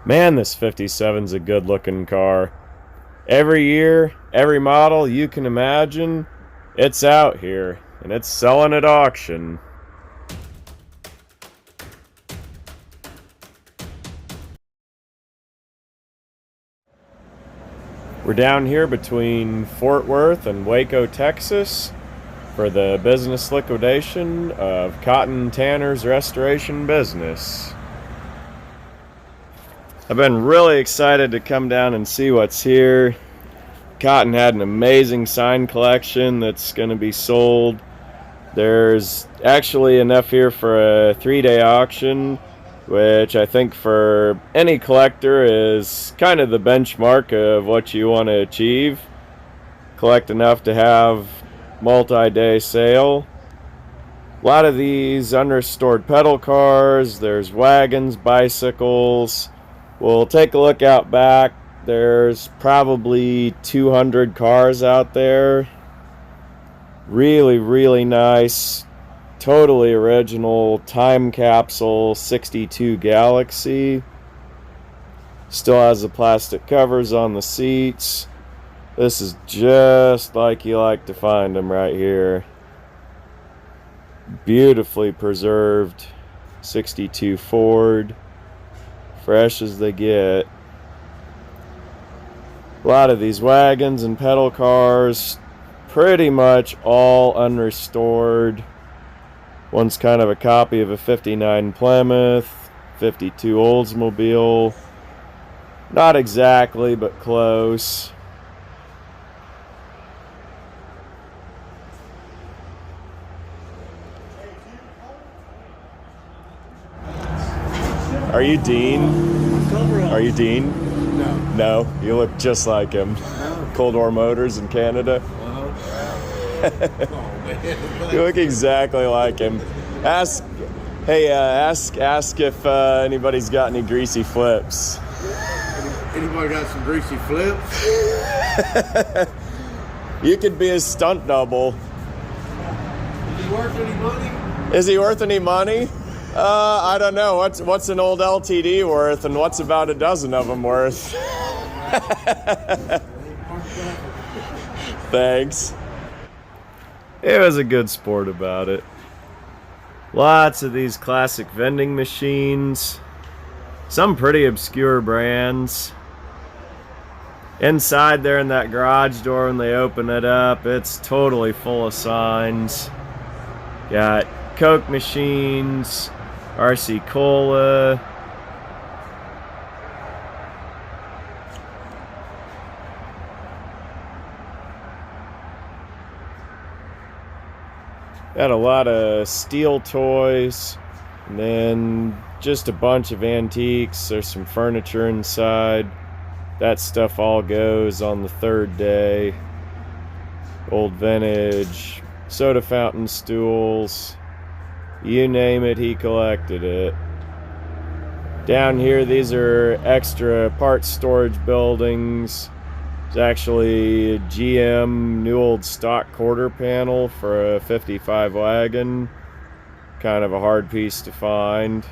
Man, this 57's a good looking car. Every year, every model you can imagine, it's out here and it's selling at auction. We're down here between Fort Worth and Waco, Texas for the business liquidation of Cotton Tanner's restoration business. I've been really excited to come down and see what's here. Cotton had an amazing sign collection that's going to be sold. There's actually enough here for a 3-day auction, which I think for any collector is kind of the benchmark of what you want to achieve. Collect enough to have multi-day sale. A lot of these unrestored pedal cars, there's wagons, bicycles. We'll take a look out back. There's probably 200 cars out there. Really, really nice, totally original time capsule 62 Galaxy. Still has the plastic covers on the seats. This is just like you like to find them right here. Beautifully preserved 62 Ford. Fresh as they get. A lot of these wagons and pedal cars, pretty much all unrestored. One's kind of a copy of a 59 Plymouth, 52 Oldsmobile. Not exactly, but close. Are you Dean? Are you Dean? No. No, you look just like him. No. Cold War Motors in Canada. Oh, man. You look exactly like him. Ask if anybody's got any greasy flips. Anybody got some greasy flips? You could be his stunt double. Is he worth any money? Is he worth any money? I don't know. What's an old LTD worth, and what's about a dozen of them worth? Thanks. It was a good sport about it. Lots of these classic vending machines. Some pretty obscure brands. Inside there in that garage door, when they open it up, it's totally full of signs. Got Coke machines, RC Cola. Got a lot of steel toys, and then just a bunch of antiques. There's some furniture inside. That stuff all goes on the third day. Old vintage, soda fountain stools. You name it, he collected it. Down here, these are extra parts storage buildings. There's actually a GM new old stock quarter panel for a 55 wagon. Kind of a hard piece to find.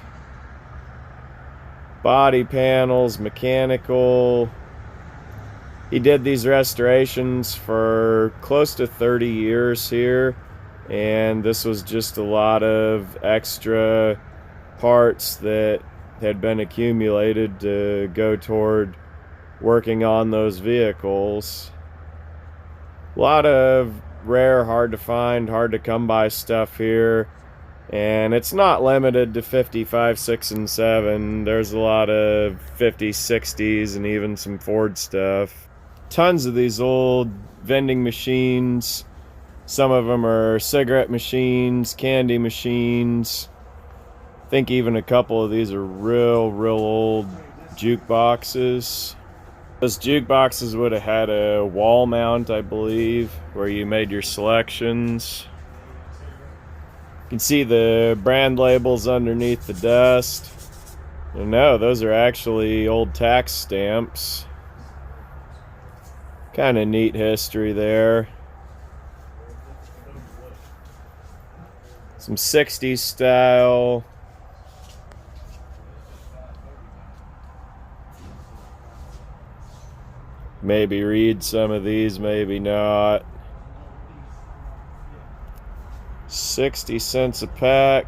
Body panels, mechanical. He did these restorations for close to 30 years here, and this was just a lot of extra parts that had been accumulated to go toward working on those vehicles. A lot of rare, hard to find, hard to come by stuff here. And it's not limited to 55, 6, and 7. There's a lot of 50s, 60s, and even some Ford stuff. Tons of these old vending machines. Some of them are cigarette machines, candy machines. I think even a couple of these are real old jukeboxes. Those jukeboxes would have had a wall mount, I believe, where you made your selections. You can see the brand labels underneath the dust. And no, those are actually old tax stamps. Kind of neat history there. Some 60s style. maybe read some of these, maybe not. 60 cents a pack.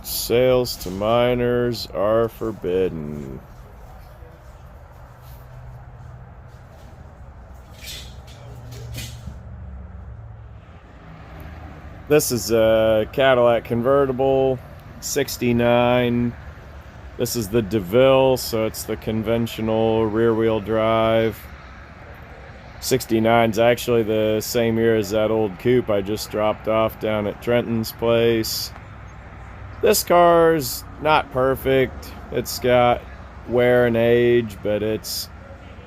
Sales to minors are forbidden. This is a Cadillac convertible, 69. This is the DeVille, so it's the conventional rear-wheel drive. 69 is actually the same year as that old coupe I just dropped off down at Trenton's place. This car's not perfect. It's got wear and age, but it's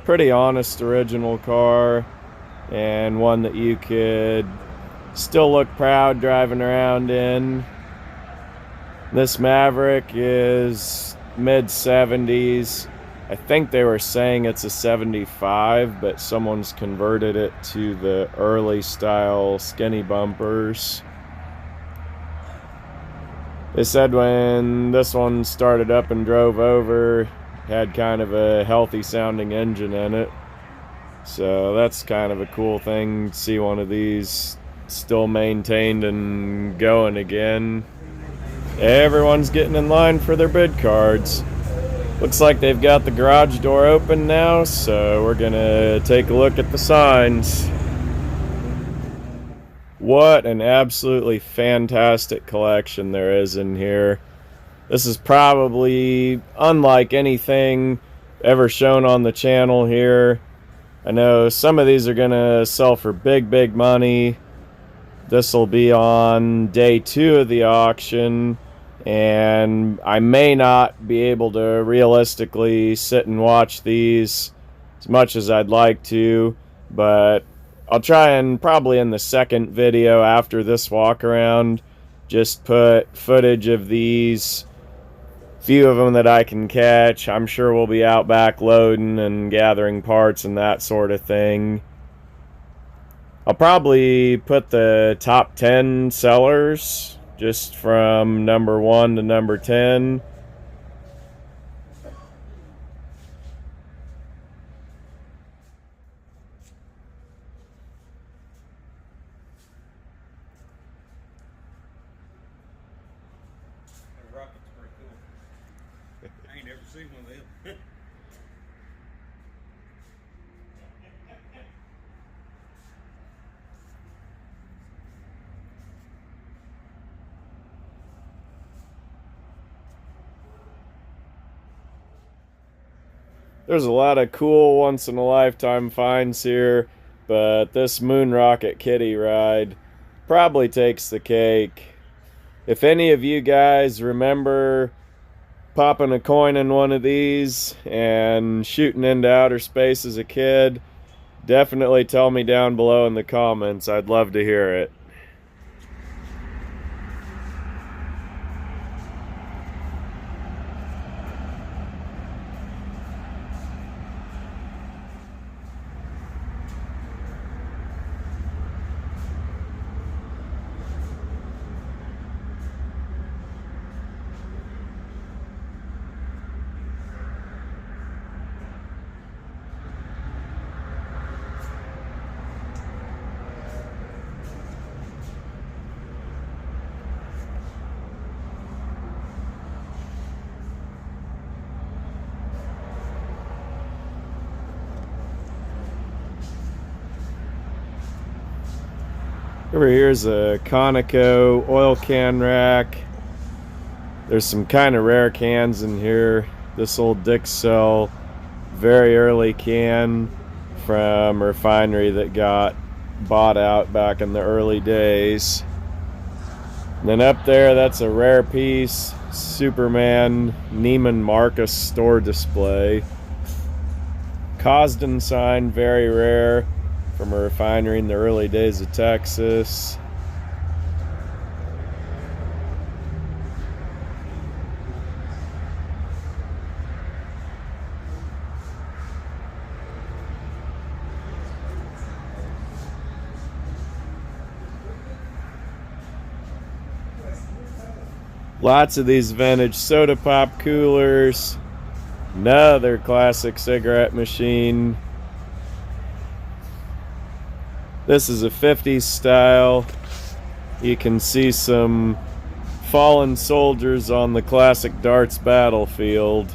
pretty honest original car, and one that you could still look proud driving around in. This Maverick is mid-70s. I think they were saying it's a 75, but someone's converted it to the early style skinny bumpers. They said when this one started up and drove over, had kind of a healthy sounding engine in it. So that's kind of a cool thing to see one of these still maintained and going again. Everyone's getting in line for their bid cards. Looks like they've got the garage door open now, so we're gonna take a look at the signs. What an absolutely fantastic collection there is in here. This is probably unlike anything ever shown on the channel here. I know some of these are gonna sell for big money. This will be on day 2 of the auction, and I may not be able to realistically sit and watch these as much as I'd like to, but I'll try and probably in the second video after this walk around just put footage of these few of them that I can catch. I'm sure we'll be out back loading and gathering parts and that sort of thing. I'll probably put the top 10 sellers just from number 1 to number 10. That rocket's pretty cool. I ain't never seen one of them. There's a lot of cool once-in-a-lifetime finds here, but this Moon Rocket Kitty ride probably takes the cake. If any of you guys remember popping a coin in one of these and shooting into outer space as a kid, definitely tell me down below in the comments. I'd love to hear it. Over here's a Conoco oil can rack. There's some kind of rare cans in here. This old Dixell, very early can from a refinery that got bought out back in the early days. And then up there, that's a rare piece, Superman Neiman Marcus store display. Cosden sign, very rare, from a refinery in the early days of Texas. Lots of these vintage soda pop coolers. Another classic cigarette machine. This is a 50s style. You can see some fallen soldiers on the classic darts battlefield.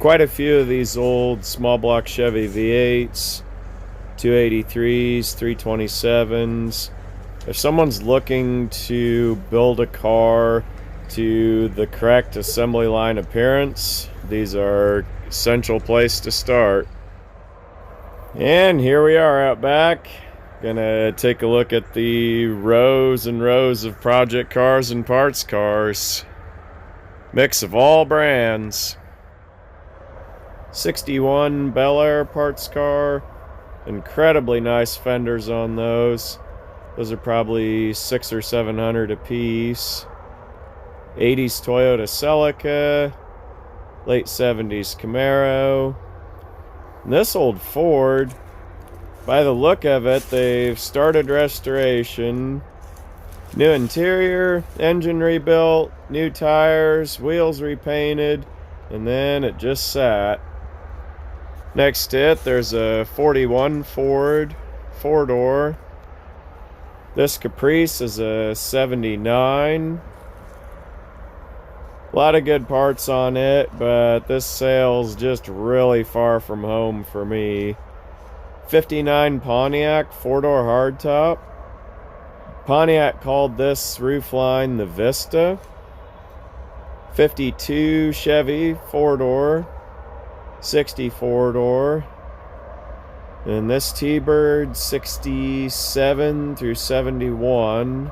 Quite a few of these old small block Chevy V8s, 283s, 327s. If someone's looking to build a car to the correct assembly line appearance, these are essential place to start. And here we are out back. Gonna take a look at the rows and rows of project cars and parts cars. Mix of all brands. 61 Bel Air parts car. Incredibly nice fenders on those. Those are probably 600 or 700 a piece. 80s Toyota Celica. Late 70s Camaro. And this old Ford, by the look of it, they've started restoration. New interior, engine rebuilt, new tires, wheels repainted, and then it just sat. Next to it, there's a 41 Ford, 4-door. This Caprice is a 79. A lot of good parts on it, but this sale's just really far from home for me. 59 Pontiac 4-door hardtop. Pontiac called this roofline the Vista. 52 Chevy 4-door. 64-door. And this T-Bird 67 through 71.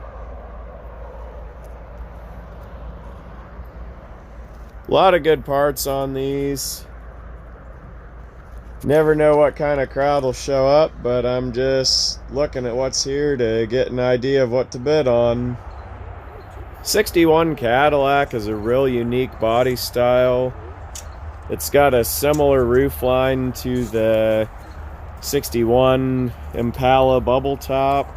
A lot of good parts on these. Never know what kind of crowd will show up, but I'm just looking at what's here to get an idea of what to bid on. 61 Cadillac is a real unique body style. It's got a similar roofline to the 61 Impala bubble top.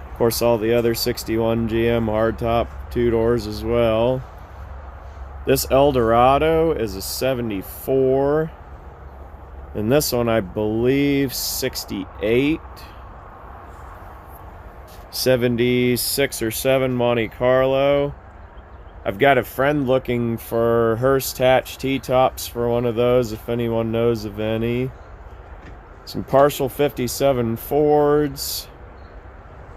Of course, all the other 61 GM hardtop 2-doors as well. This Eldorado is a 74. And this one, I believe, 68. 76 or 7 Monte Carlo. I've got a friend looking for Hurst hatch T-tops for one of those, if anyone knows of any. Some partial 57 Fords.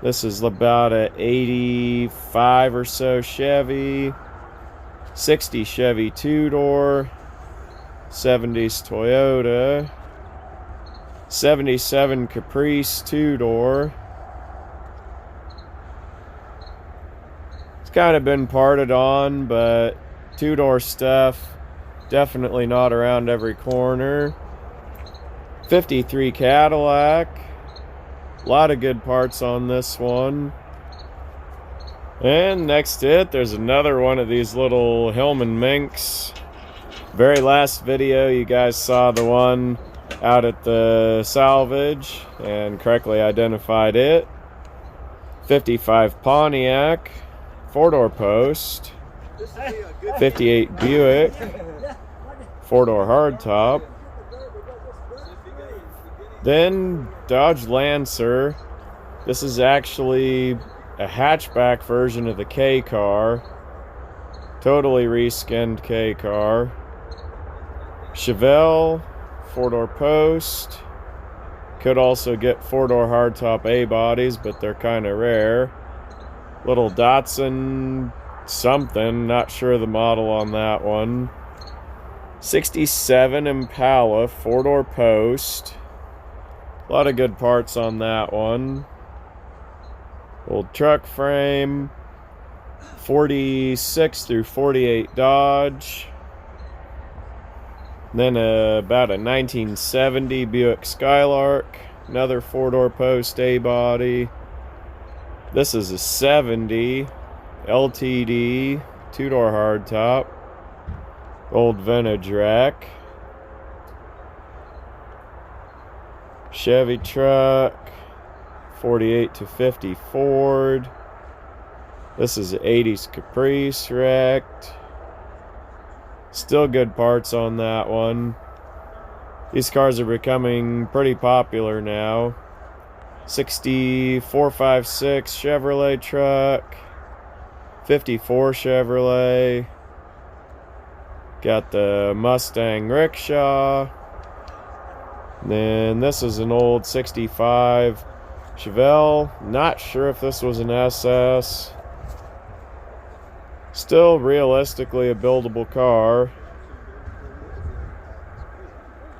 This is about a 85 or so Chevy. 60 Chevy 2-door. 70s Toyota. 77 Caprice 2-door. It's kind of been parted on, but 2-door stuff definitely not around every corner. 53 Cadillac. A lot of good parts on this one. And next to it, there's another one of these little Hillman Minks. Very last video, you guys saw the one out at the salvage and correctly identified it. 55 Pontiac, 4-door post. 58 Buick, 4-door hardtop. Then Dodge Lancer. This is actually a hatchback version of the K car. Totally reskinned K car. Chevelle, 4-door post. Could also get 4-door hardtop A bodies, but they're kind of rare. Little Datsun something, not sure the model on that one. 67 Impala, 4-door post. A lot of good parts on that one. Old truck frame. 46 through 48 Dodge. Then about a 1970 Buick Skylark. Another 4-door post A body. This is a 70 LTD 2-door hardtop. Old vintage rack. Chevy truck. 48 to 50 Ford. This is an 80s Caprice wrecked. Still good parts on that one. These cars are becoming pretty popular now. 6456 Chevrolet truck. 54 Chevrolet. Got the Mustang rickshaw. And then this is an old 65 Chevelle. Not sure if this was an SS. Still realistically a buildable car.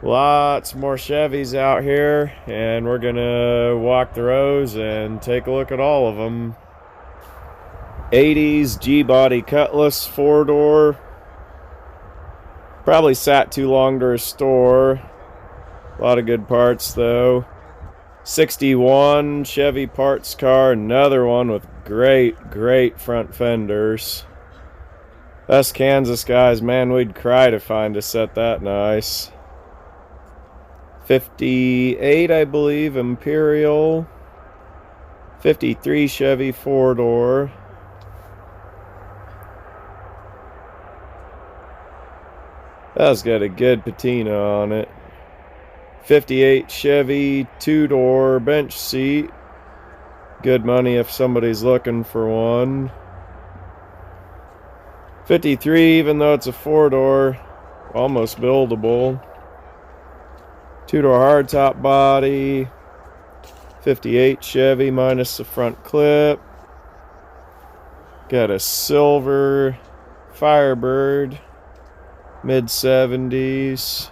Lots more Chevys out here, and we're gonna walk the rows and take a look at all of them. 80s G-body Cutlass 4-door. Probably sat too long to restore. A lot of good parts though. 61 Chevy parts car, another one with great front fenders. Us Kansas guys, man, we'd cry to find a set that nice. 58, I believe, Imperial. 53 Chevy 4-door. That's got a good patina on it. 58 Chevy 2-door bench seat. Good money if somebody's looking for one. 53, even though it's a 4-door, almost buildable. 2-door hardtop body. 58 Chevy minus the front clip. Got a silver Firebird, mid-70s.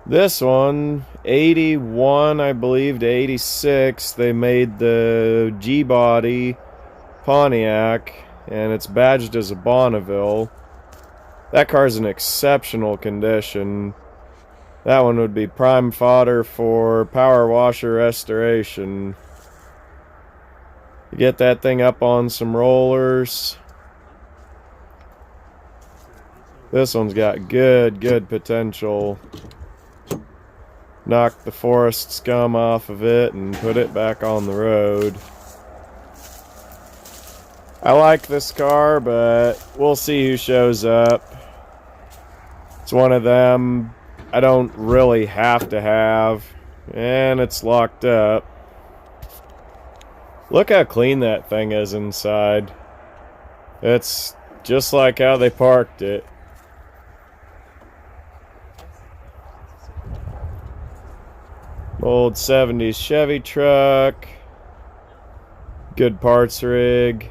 This one, 81, I believe, to 86, they made the G-body Pontiac, and it's badged as a Bonneville. That car's in exceptional condition. That one would be prime fodder for power washer restoration. You get that thing up on some rollers. This one's got good potential. Knock the forest scum off of it and put it back on the road. I like this car, but we'll see who shows up. It's one of them I don't really have to have, and it's locked up. Look how clean that thing is inside. It's just like how they parked it. Old 70s Chevy truck. Good parts rig.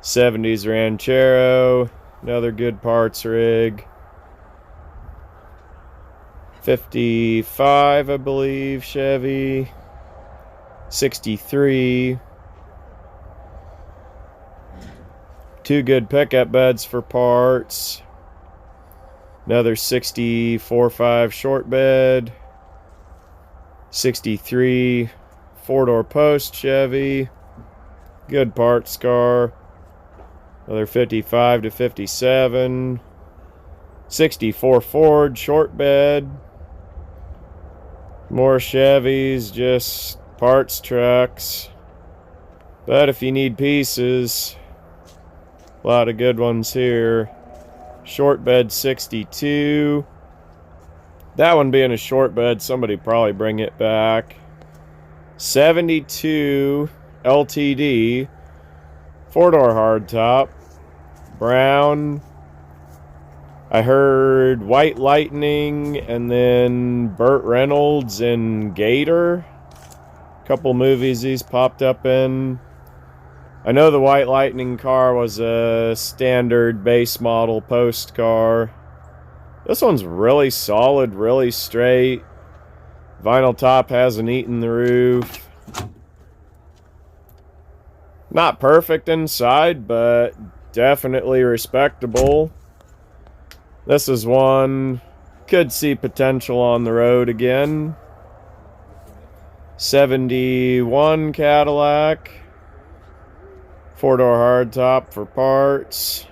70s Ranchero. Another good parts rig. 55, I believe, Chevy. 63. Two good pickup beds for parts. Another 64.5 short bed. 63 4-door post Chevy. Good parts car. Another 55 to 57. 64 Ford short bed. More Chevys, just parts trucks. But if you need pieces, a lot of good ones here. Short bed 62. That one being a short bed, somebody probably bring it back. 72 LTD. 4-door hardtop. Brown. I heard White Lightning and then Burt Reynolds in Gator. Couple movies he's popped up in. I know the White Lightning car was a standard base model post car. This one's really solid, really straight. Vinyl top hasn't eaten the roof. Not perfect inside, but definitely respectable. This is one, could see potential on the road again. 71 Cadillac. 4-door hardtop for parts.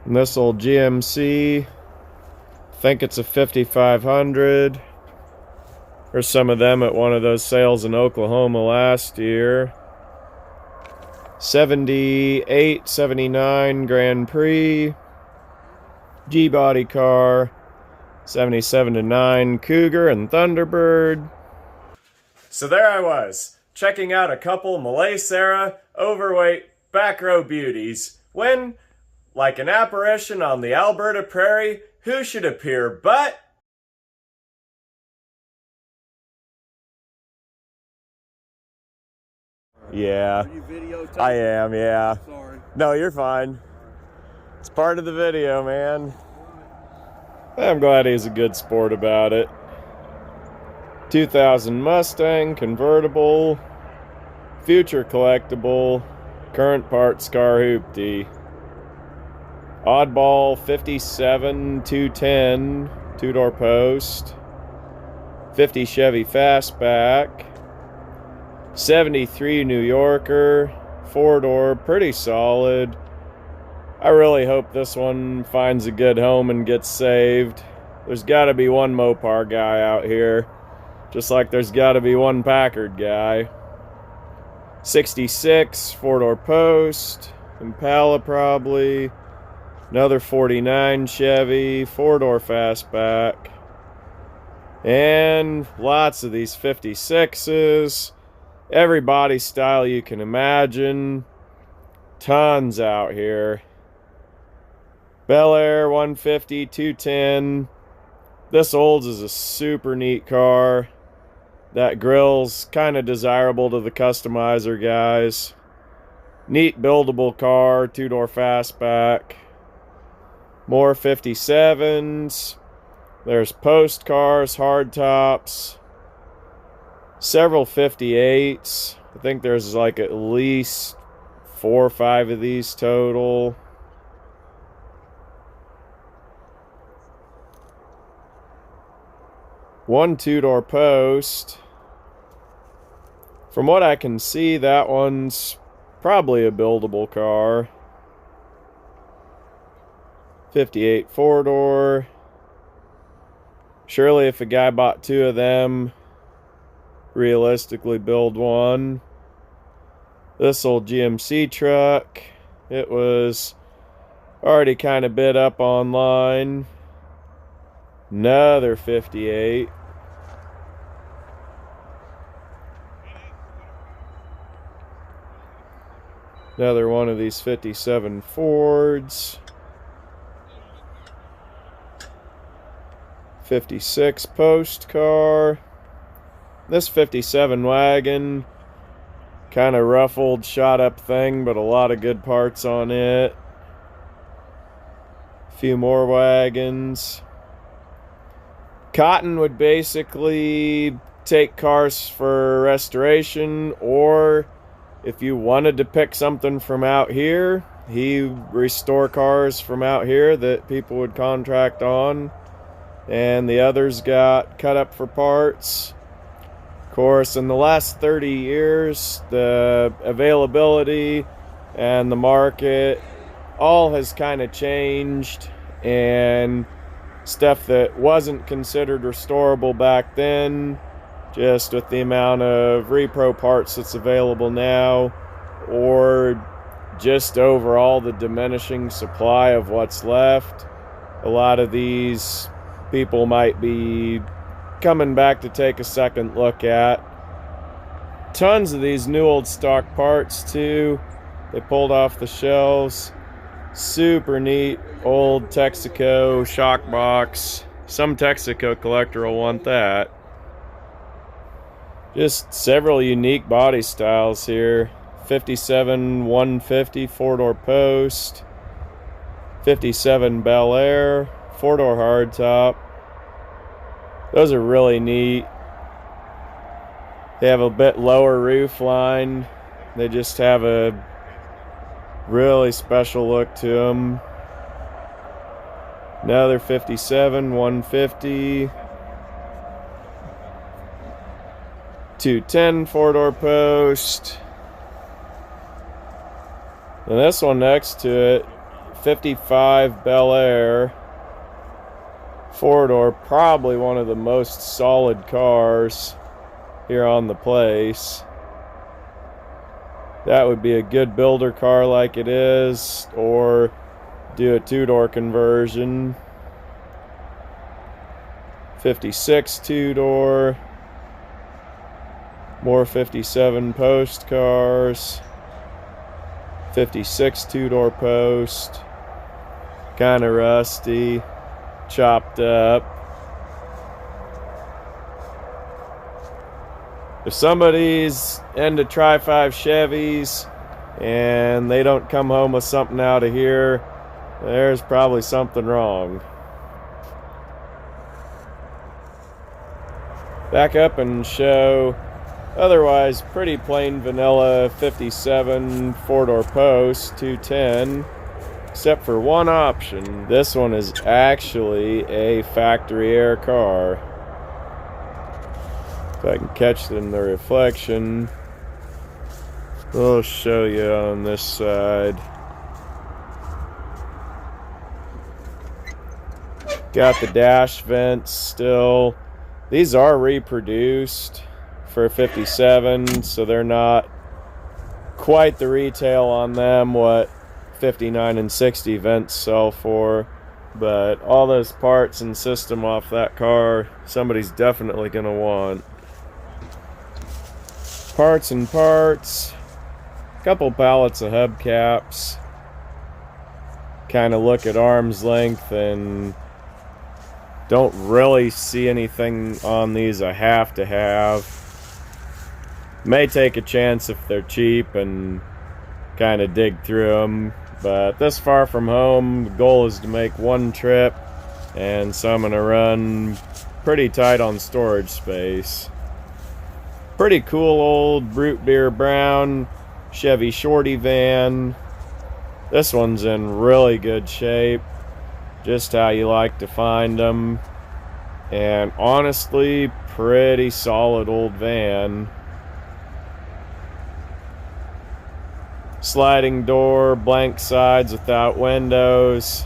And this old GMC, I think it's a 5500. There's some of them at one of those sales in Oklahoma last year. 78, 79 Grand Prix. G-body car. 77-9 Cougar and Thunderbird. So there I was, checking out a couple Malay Sarah overweight back row beauties, when, like an apparition on the Alberta prairie, who should appear but... Yeah, Are you videotaping? I am, yeah. Sorry. No, you're fine. It's part of the video, man. I'm glad he's a good sport about it. 2000 Mustang, convertible, future collectible, current parts car hoopty. Oddball 57 210, two-door post. 50 Chevy Fastback. 73 New Yorker, four-door, pretty solid. I really hope this one finds a good home and gets saved. There's got to be one Mopar guy out here, just like there's got to be one Packard guy. 66, four-door post, Impala probably. Another 49 Chevy, four-door fastback. And lots of these 56s. Every body style you can imagine. Tons out here. Bel Air 150, 210. This Olds is a super neat car. That grill's kind of desirable to the customizer guys. Neat buildable car, two-door fastback. More 57s. There's post cars, hard tops. Several 58s. I think there's like at least 4 or 5 of these total. One two-door post. From what I can see, that one's probably a buildable car. 58 four-door. Surely if a guy bought 2 of them, realistically build one. This old GMC truck, it was already kind of bid up online. Another 58. Another one of these 57 Fords. 56 post car. This 57 wagon, kind of ruffled, shot up thing, but a lot of good parts on it. A few more wagons. Cotton would basically take cars for restoration, or if you wanted to pick something from out here, he restore cars from out here that people would contract on, and the others got cut up for parts. Of course, in the last 30 years, the availability and the market all has kind of changed, and stuff that wasn't considered restorable back then, just with the amount of repro parts that's available now, or just overall the diminishing supply of what's left, a lot of these people might be coming back to take a second look at. Tons of these new old stock parts too. They pulled off the shelves. Super neat old Texaco shock box. Some Texaco collector will want that. Just several unique body styles here. 57 150 four-door post. 57 Bel Air, four-door hardtop. Those are really neat. They have a bit lower roof line. They just have a really special look to them. Another 57 150. 210 four-door post. And this one next to it, 55 Bel Air. Four-door, probably one of the most solid cars here on the place. That would be a good builder car like it is, or do a two-door conversion. 56 two-door. More 57 post cars. 56 two-door post. Kind of rusty. Chopped up. If somebody's into Tri-5 Chevys and they don't come home with something out of here, there's probably something wrong. Back up and show otherwise pretty plain vanilla 57 four-door post 210. Except for one option. This one is actually a factory air car. If I can catch it in the reflection, I'll show you on this side. Got the dash vents still. These are reproduced for 57, so they're not quite the retail on them what 59 and 60 vents sell for, but all those parts and system off that car somebody's definitely gonna want. Parts and parts, couple pallets of hubcaps. Kind of look at arm's length and don't really see anything on these I have to have. May take a chance if they're cheap and kind of dig through them. But this far from home, the goal is to make one trip, and so I'm going to run pretty tight on storage space. Pretty cool old Brute Beer Brown Chevy Shorty van. This one's in really good shape, just how you like to find them, and honestly, pretty solid old van. Sliding door, blank sides without windows.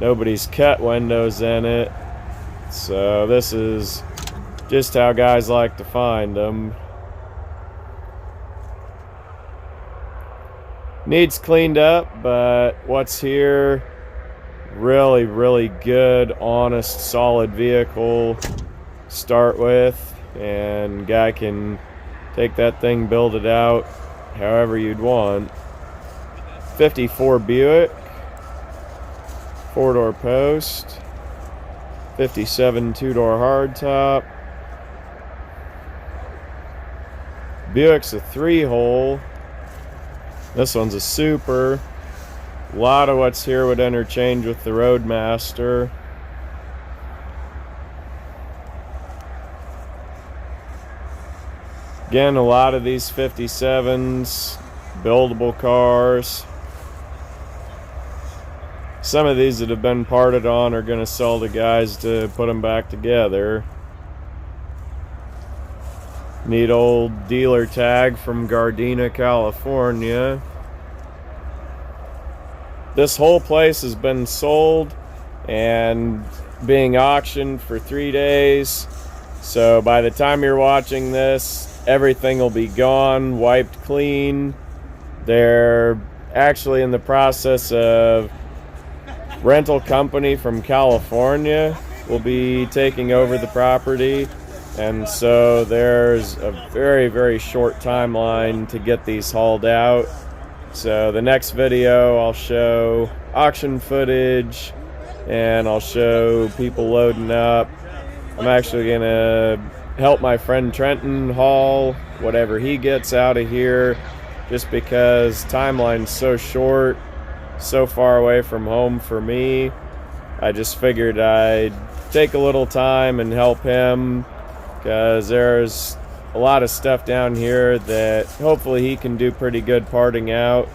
Nobody's cut windows in it. So this is just how guys like to find them. Needs cleaned up, but what's here, really, really good, honest, solid vehicle to start with. And guy can take that thing, build it out however you'd want. 54 Buick, four-door post, 57 two-door hardtop. Buick's a three-hole. This one's a super. A lot of what's here would interchange with the Roadmaster. Again, a lot of these 57s, buildable cars. Some of these that have been parted on are going to sell to guys to put them back together. Neat old dealer tag from Gardena, California. This whole place has been sold and being auctioned for 3 days. So by the time you're watching this, everything will be gone, wiped clean. They're actually in the process of rental company from California will be taking over the property. And so there's a very, very short timeline to get these hauled out. So the next video I'll show auction footage and I'll show people loading up. I'm actually gonna help my friend Trenton haul whatever he gets out of here, just because timeline's so short, so far away from home for me. I just figured I'd take a little time and help him, because there's a lot of stuff down here that hopefully he can do pretty good parting out,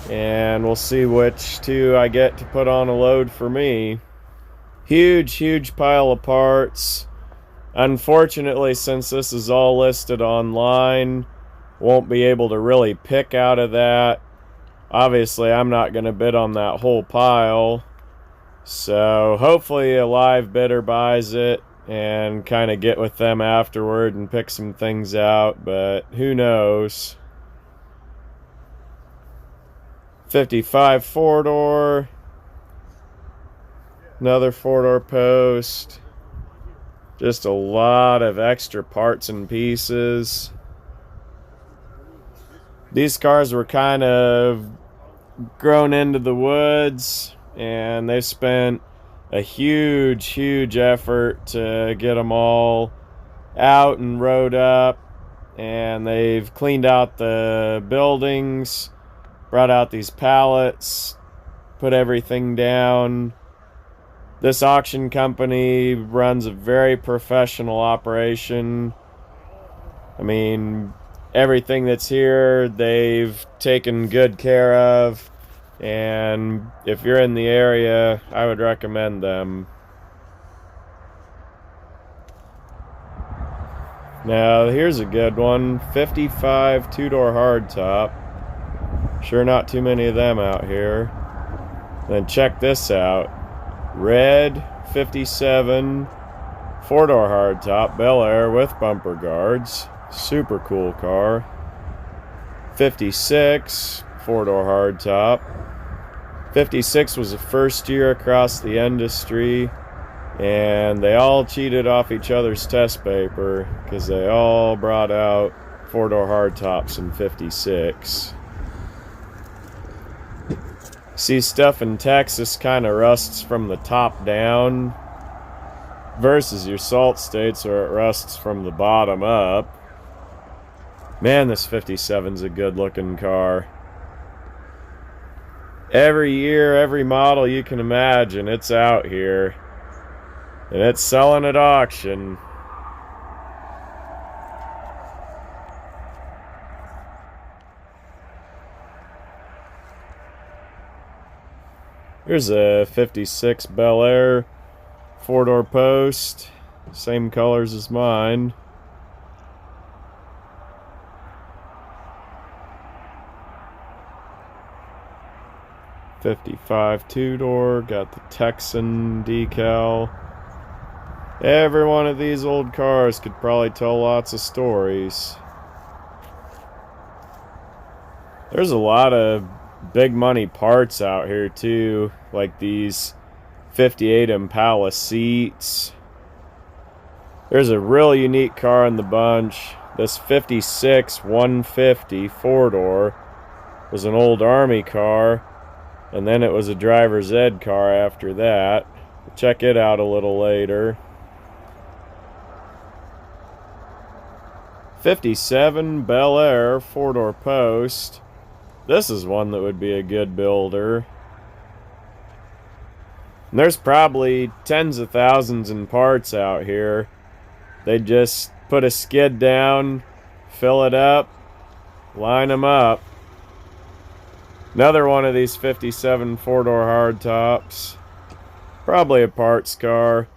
and we'll see which two I get to put on a load for me. Huge pile of parts. Unfortunately, since this is all listed online, won't be able to really pick out of that. Obviously, I'm not going to bid on that whole pile. So hopefully a live bidder buys it and kind of get with them afterward and pick some things out, but who knows. 55 four-door. Another four-door post. Just a lot of extra parts and pieces. These cars were kind of grown into the woods, and they spent a huge effort to get them all out and rode up, and they've cleaned out the buildings, brought out these pallets, put everything down. This auction company runs a very professional operation. I mean, everything that's here, they've taken good care of. And if you're in the area, I would recommend them. Now, here's a good one. 55 two-door hardtop. Sure not too many of them out here. Then check this out. Red 57 four-door hardtop Bel Air with bumper guards. Super cool car. 56 four-door hardtop. 56 was the first year across the industry, and they all cheated off each other's test paper because they all brought out four-door hardtops in 56. See, stuff in Texas kind of rusts from the top down versus your salt states where it rusts from the bottom up. Man, this 57's a good looking car. Every year, every model you can imagine, it's out here. And it's selling at auction. Here's a 56 Bel Air four-door post. Same colors as mine. '55 two-door, got the Texan decal. Every one of these old cars could probably tell lots of stories. There's a lot of big money parts out here too, like these 58 Impala seats. There's a real unique car in the bunch. This 56 150 four-door was an old Army car, and then it was a driver's ed car after that. Check it out a little later. 57 Bel Air four-door post. This is one that would be a good builder. And there's probably tens of thousands in parts out here. They just put a skid down, fill it up, line them up. Another one of these 57 four-door hardtops. Probably a parts car.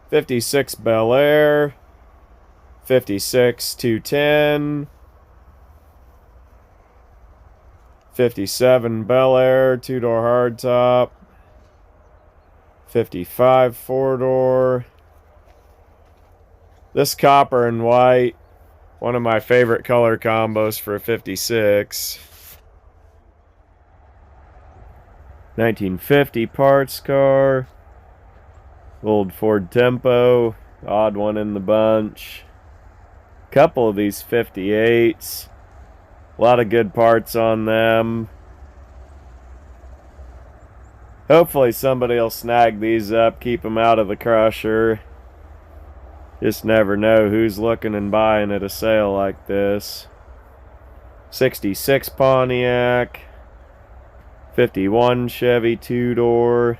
56 Bel Air. 56 210. 57 Bel Air two-door hardtop. 55 four-door. This copper and white, one of my favorite color combos for a 56. 1950 parts car. Old Ford Tempo, odd one in the bunch. Couple of these 58s. A lot of good parts on them. Hopefully somebody will snag these up, keep them out of the crusher. Just never know who's looking and buying at a sale like this. 66 Pontiac. 51 Chevy two-door.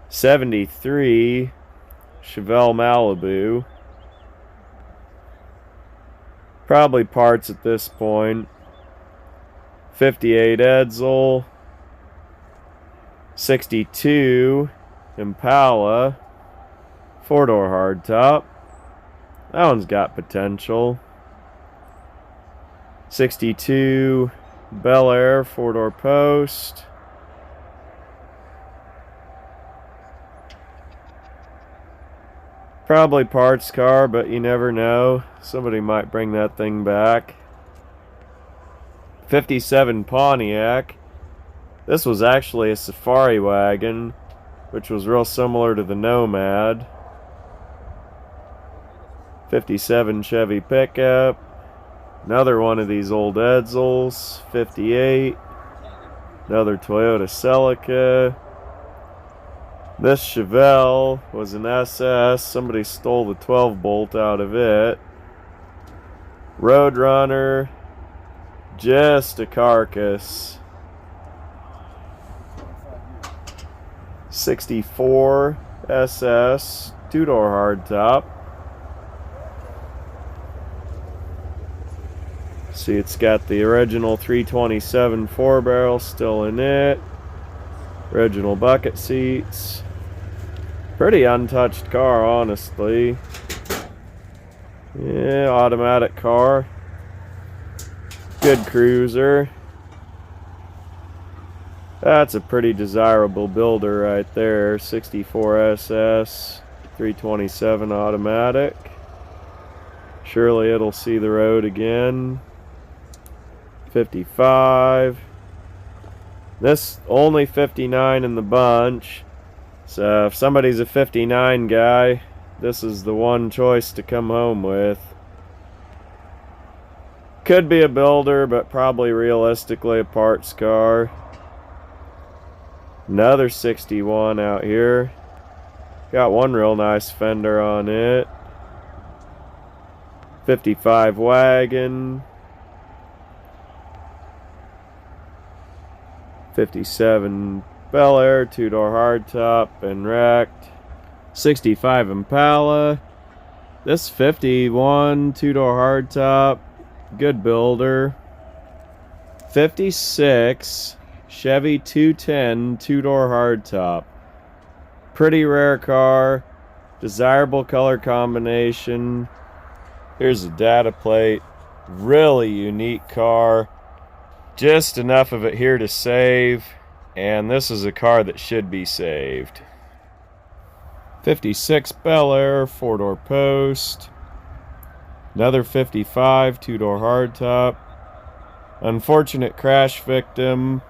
73 Chevelle Malibu. Probably parts at this point. 58 Edsel. 62 Impala. Four-door hardtop. That one's got potential. 62 Bel Air 4-door post. Probably parts car, but you never know. Somebody might bring that thing back. 57 Pontiac. This was actually a safari wagon, which was real similar to the Nomad. 57 Chevy pickup. Another one of these old Edsels. 58. Another Toyota Celica. This Chevelle was an SS. Somebody stole the 12 bolt out of it. Roadrunner. Just a carcass. 64 SS. 2-door hardtop. See, it's got the original 327 4-barrel still in it. Original bucket seats. Pretty untouched car, honestly. Yeah, automatic car. Good cruiser. That's a pretty desirable builder right there. 64 SS, 327 automatic. Surely it'll see the road again. 55. This only 59 in the bunch. So if somebody's a 59 guy, this is the one choice to come home with. Could be a builder, but probably realistically a parts car. Another 61 out here. Got one real nice fender on it. 55 wagon. 57 Bel Air, 2-door hardtop and wrecked. 65 Impala. This 51 2-door hardtop, good builder. 56 Chevy 210 2-door hardtop. Pretty rare car, desirable color combination. Here's a data plate. Really unique car. Just enough of it here to save, and this is a car that should be saved. 56 Bel Air 4-door post. Another 55 2-door hardtop. Unfortunate crash victim,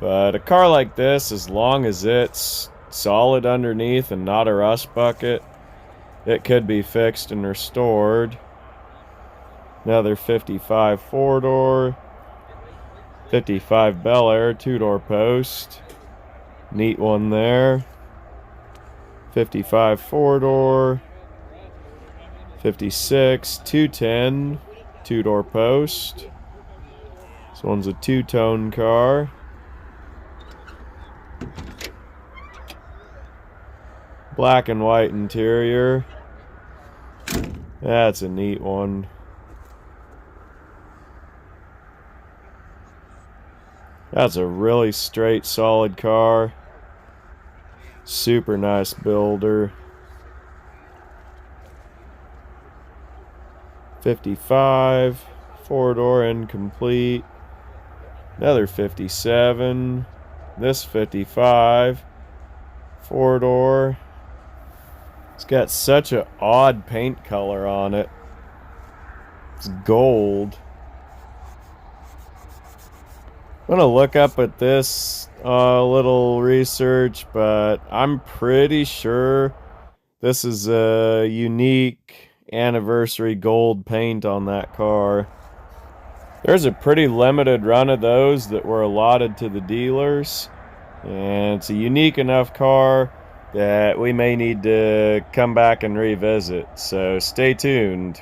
but a car like this, as long as it's solid underneath and not a rust bucket, it could be fixed and restored. Another 55 4-door. 55 Bel Air 2-door post. Neat one there. 55 4-door. 56 210 2-door post. This one's a two-tone car. Black and white interior. That's a neat one. That's a really straight, solid car. Super nice builder. 55, 4-door incomplete. Another 57. This 55, 4-door. It's got such an odd paint color on it. It's gold. I'm gonna look up at this little research, but I'm pretty sure this is a unique anniversary gold paint on that car. There's a pretty limited run of those that were allotted to the dealers, and it's a unique enough car that we may need to come back and revisit, so stay tuned.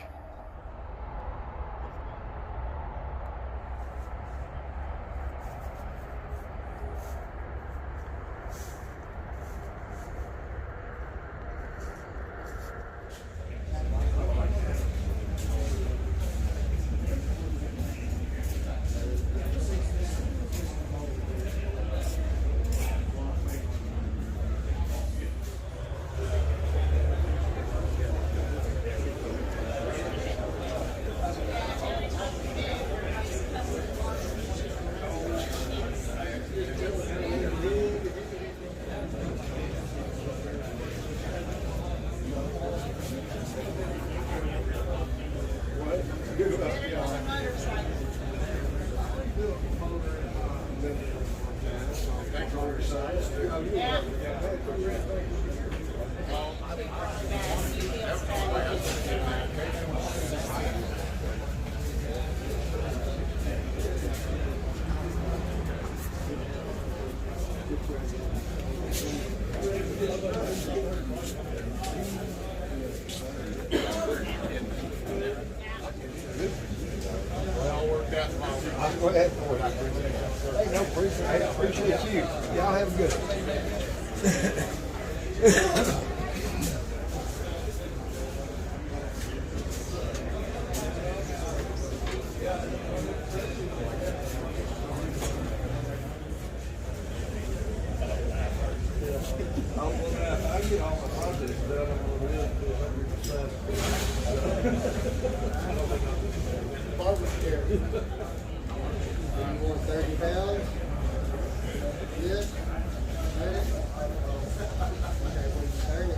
appreciate you. Y'all have a good one. I get all my projects done. I'm gonna live to 100%. Barber's chair. You want 30 pounds? Yes. 30? Okay, 30.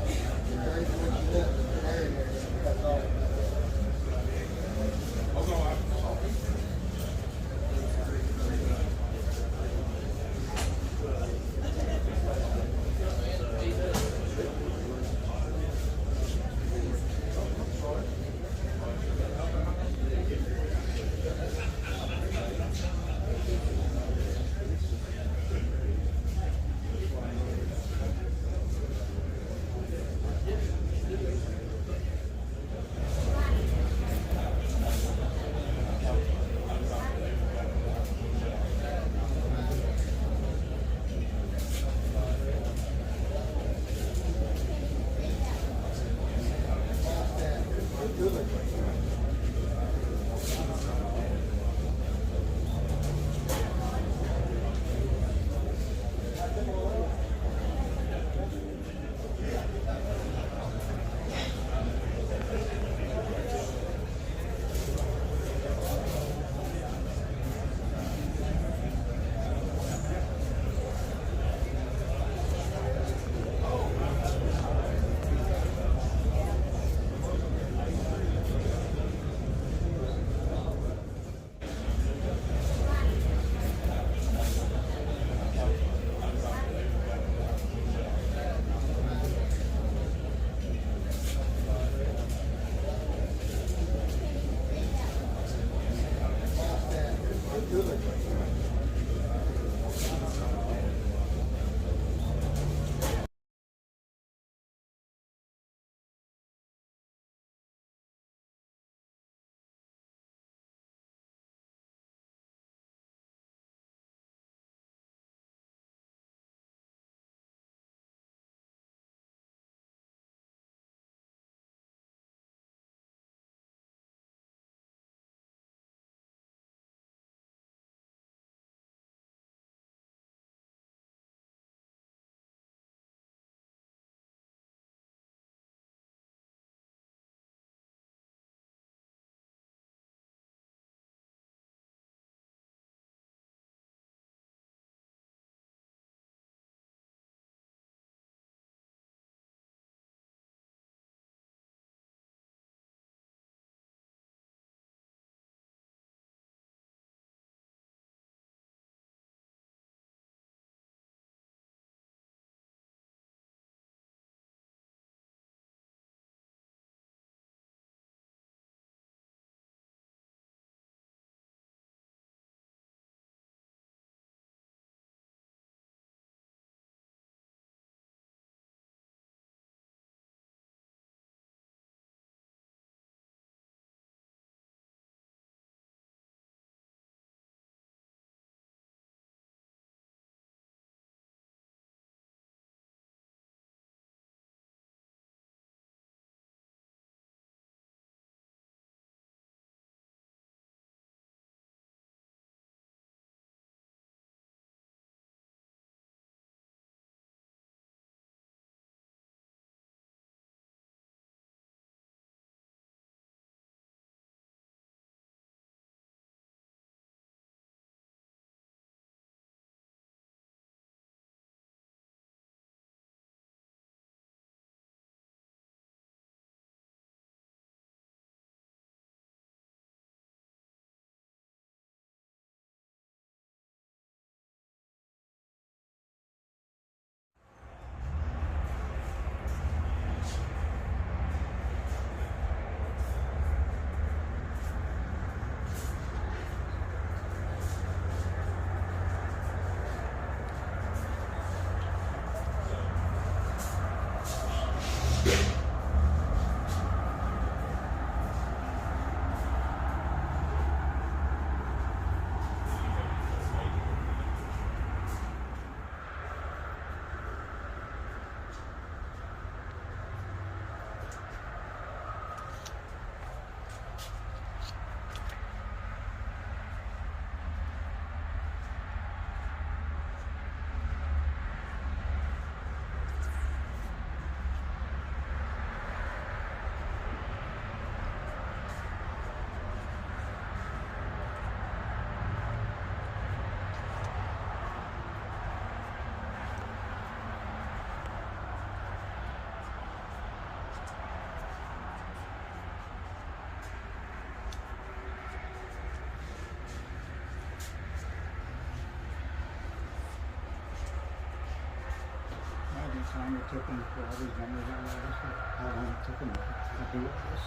time it took them for all these numbers on all this stuff? How long it took them to do all this?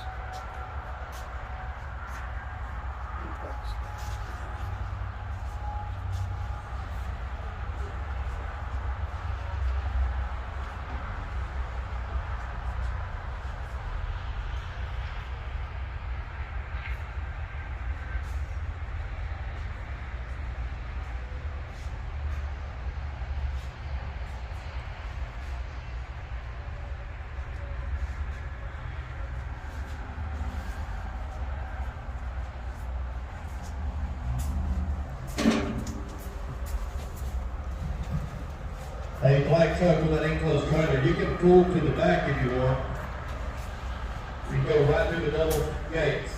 Hey, black truck with that enclosed trailer, you can pull to the back if you want. You can go right through the double gates.